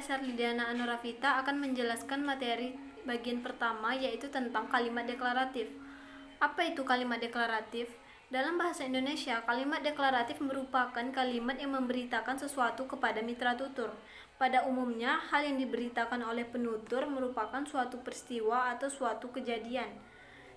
saya Serlidiana Anurafita akan menjelaskan materi bagian pertama, yaitu tentang kalimat deklaratif. Apa itu kalimat deklaratif? Dalam bahasa Indonesia, kalimat deklaratif merupakan kalimat yang memberitakan sesuatu kepada mitra tutur. Pada umumnya, hal yang diberitakan oleh penutur merupakan suatu peristiwa atau suatu kejadian.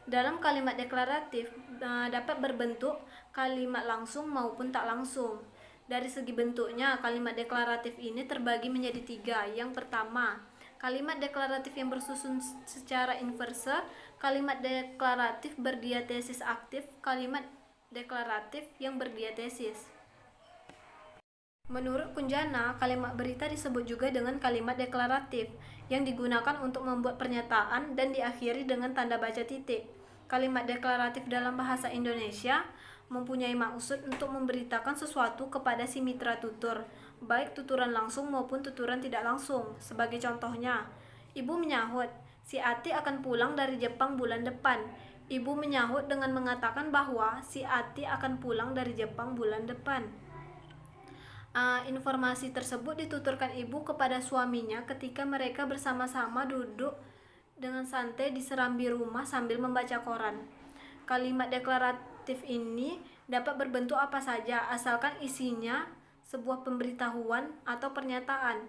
Dalam kalimat deklaratif dapat berbentuk kalimat langsung maupun tak langsung. Dari segi bentuknya, kalimat deklaratif ini terbagi menjadi 3. Yang pertama, kalimat deklaratif yang bersusun secara inverse, kalimat deklaratif berdiatesis aktif, kalimat deklaratif yang berdiatesis. Menurut Kunjana, kalimat berita disebut juga dengan kalimat deklaratif yang digunakan untuk membuat pernyataan dan diakhiri dengan tanda baca titik. Kalimat deklaratif dalam bahasa Indonesia mempunyai maksud untuk memberitakan sesuatu kepada si mitra tutur, baik tuturan langsung maupun tuturan tidak langsung. Sebagai contohnya, ibu menyahut, si Ati akan pulang dari Jepang bulan depan. Ibu menyahut dengan mengatakan bahwa si Ati akan pulang dari Jepang bulan depan. Informasi tersebut dituturkan ibu kepada suaminya ketika mereka bersama-sama duduk dengan santai di serambi rumah sambil membaca koran. Kalimat deklaratif ini dapat berbentuk apa saja asalkan isinya sebuah pemberitahuan atau pernyataan.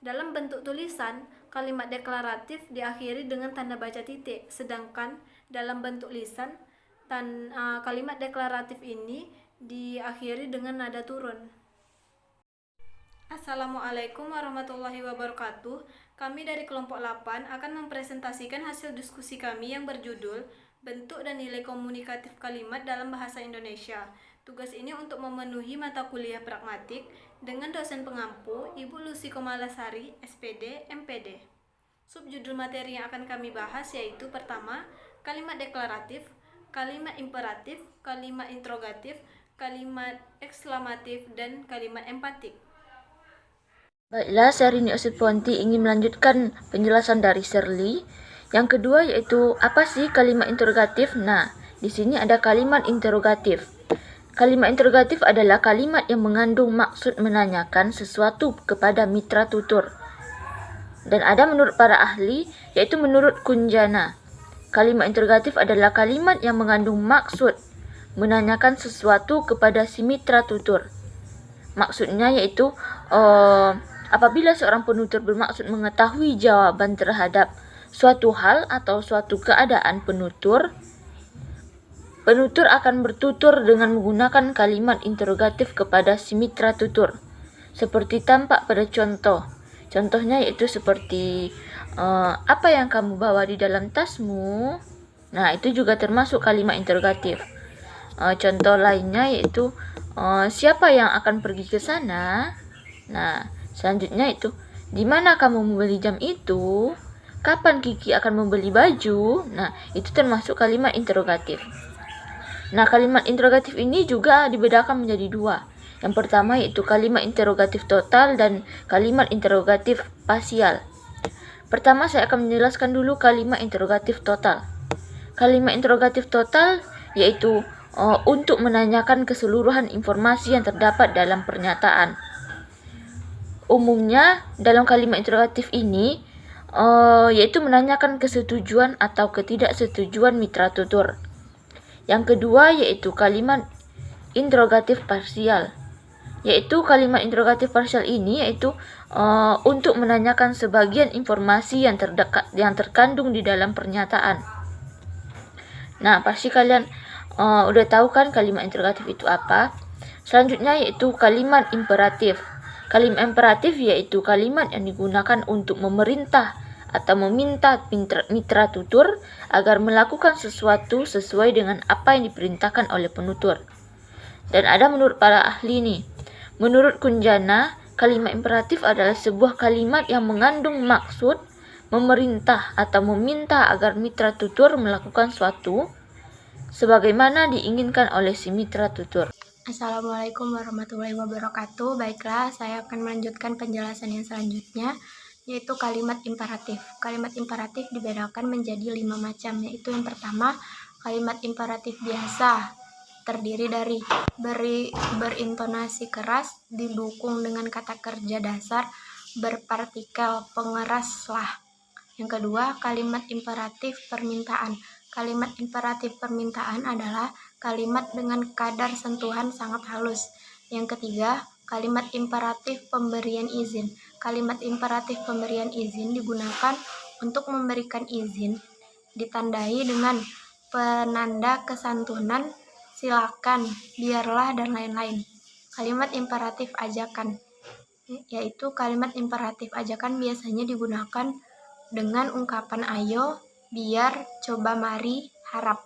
Dalam bentuk tulisan, kalimat deklaratif diakhiri dengan tanda baca titik, sedangkan dalam bentuk lisan kalimat deklaratif ini diakhiri dengan nada turun. Assalamualaikum warahmatullahi wabarakatuh. Kami dari kelompok 8 akan mempresentasikan hasil diskusi kami yang berjudul Bentuk dan Nilai Komunikatif Kalimat dalam Bahasa Indonesia. Tugas ini untuk memenuhi mata kuliah pragmatik dengan dosen pengampu Ibu Lucy Komalasari, SPD, MPD. Subjudul materi yang akan kami bahas yaitu pertama, kalimat deklaratif, kalimat imperatif, kalimat interrogatif, kalimat ekslamatif, dan kalimat empatik. Baiklah, saya Rini Osipuanti ingin melanjutkan penjelasan dari Shirley. Yang kedua yaitu apa sih kalimat interrogatif? Nah, di sini ada kalimat interrogatif. Kalimat interrogatif adalah kalimat yang mengandung maksud menanyakan sesuatu kepada mitra tutur. Dan ada menurut para ahli, yaitu menurut Kunjana. Kalimat interrogatif adalah kalimat yang mengandung maksud menanyakan sesuatu kepada si mitra tutur. Maksudnya yaitu apabila seorang penutur bermaksud mengetahui jawaban terhadap suatu hal atau suatu keadaan penutur akan bertutur dengan menggunakan kalimat interrogatif kepada si mitra tutur. Seperti tampak pada contoh. Contohnya yaitu seperti apa yang kamu bawa di dalam tasmu? Nah, itu juga termasuk kalimat interrogatif. Contoh lainnya yaitu siapa yang akan pergi ke sana? Nah, selanjutnya itu, di mana kamu membeli jam itu? Kapan Kiki akan membeli baju? Nah, itu termasuk kalimat interrogatif. Nah, kalimat interrogatif ini juga dibedakan menjadi 2. Yang pertama yaitu kalimat interrogatif total dan kalimat interrogatif parsial. Pertama, saya akan menjelaskan dulu kalimat interrogatif total. Kalimat interrogatif total yaitu untuk menanyakan keseluruhan informasi yang terdapat dalam pernyataan. Umumnya dalam kalimat interrogatif ini yaitu menanyakan kesetujuan atau ketidaksetujuan mitra tutur. Yang kedua yaitu kalimat interrogatif parsial. Yaitu kalimat interrogatif parsial ini yaitu untuk menanyakan sebagian informasi yang terkandung di dalam pernyataan. Nah, pasti kalian udah tahu kan kalimat interrogatif itu apa? Selanjutnya yaitu kalimat imperatif. Kalimat imperatif yaitu kalimat yang digunakan untuk memerintah atau meminta mitra tutur agar melakukan sesuatu sesuai dengan apa yang diperintahkan oleh penutur. Dan ada menurut para ahli nih. Menurut Kunjana, kalimat imperatif adalah sebuah kalimat yang mengandung maksud memerintah atau meminta agar mitra tutur melakukan suatu sebagaimana diinginkan oleh si mitra tutur. Assalamualaikum warahmatullahi wabarakatuh. Baiklah, saya akan melanjutkan penjelasan yang selanjutnya, yaitu kalimat imperatif. Kalimat imperatif dibedakan menjadi 5 macam, yaitu yang pertama, kalimat imperatif biasa, terdiri dari berintonasi keras, didukung dengan kata kerja dasar, berpartikel pengeras lah. Yang kedua, kalimat imperatif permintaan. Kalimat imperatif permintaan adalah kalimat dengan kadar sentuhan sangat halus. Yang ketiga, kalimat imperatif pemberian izin. Kalimat imperatif pemberian izin digunakan untuk memberikan izin, ditandai dengan penanda kesantunan, silakan, biarlah, dan lain-lain. Kalimat imperatif ajakan, yaitu kalimat imperatif ajakan biasanya digunakan dengan ungkapan ayo, biar, coba, mari, harap.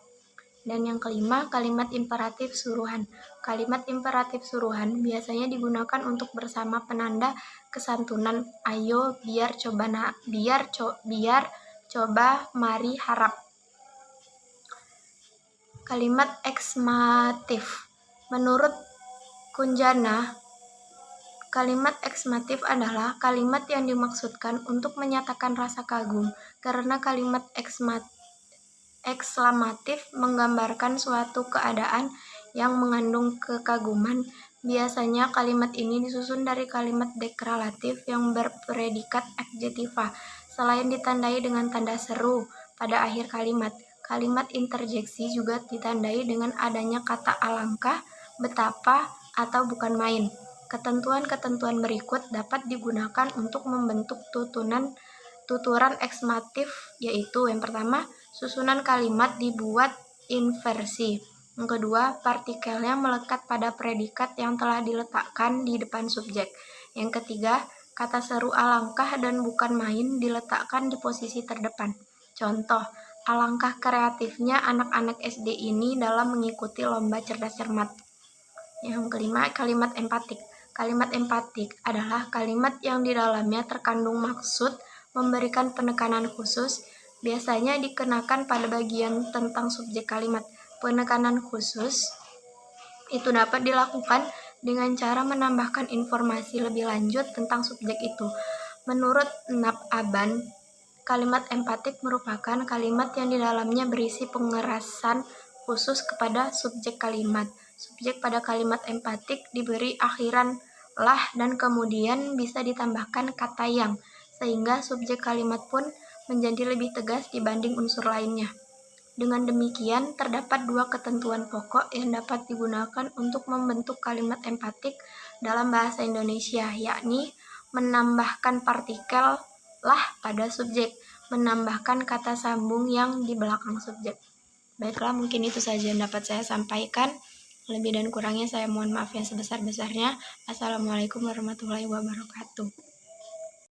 Dan yang kelima, kalimat imperatif suruhan. Kalimat imperatif suruhan biasanya digunakan untuk bersama penanda kesantunan ayo, biar, coba, coba, mari, harap. Kalimat eksmatif. Menurut Kunjana, kalimat eksmatif adalah kalimat yang dimaksudkan untuk menyatakan rasa kagum, karena kalimat ekslamatif menggambarkan suatu keadaan yang mengandung kekaguman. Biasanya kalimat ini disusun dari kalimat deklaratif yang berpredikat adjektiva. Selain ditandai dengan tanda seru pada akhir kalimat, kalimat interjeksi juga ditandai dengan adanya kata alangkah, betapa, atau bukan main. Ketentuan-ketentuan berikut dapat digunakan untuk membentuk tuturan eksmatif, yaitu yang pertama, susunan kalimat dibuat inversi. Yang kedua, partikelnya melekat pada predikat yang telah diletakkan di depan subjek. Yang ketiga, kata seru alangkah dan bukan main diletakkan di posisi terdepan. Contoh, alangkah kreatifnya anak-anak SD ini dalam mengikuti lomba cerdas cermat. Yang kelima, kalimat empatik. Kalimat empatik adalah kalimat yang di dalamnya terkandung maksud memberikan penekanan khusus, biasanya dikenakan pada bagian tentang subjek kalimat. Penekanan khusus itu dapat dilakukan dengan cara menambahkan informasi lebih lanjut tentang subjek itu. Menurut Nap Aban, kalimat empatik merupakan kalimat yang di dalamnya berisi pengerasan khusus kepada subjek kalimat. Subjek pada kalimat empatik diberi akhiran lah dan kemudian bisa ditambahkan kata yang, sehingga subjek kalimat pun menjadi lebih tegas dibanding unsur lainnya. Dengan demikian, terdapat dua ketentuan pokok yang dapat digunakan untuk membentuk kalimat empatik dalam bahasa Indonesia, yakni menambahkan partikel lah pada subjek, menambahkan kata sambung yang di belakang subjek. Baiklah, mungkin itu saja yang dapat saya sampaikan. Lebih dan kurangnya saya mohon maaf yang sebesar-besarnya. Assalamualaikum warahmatullahi wabarakatuh.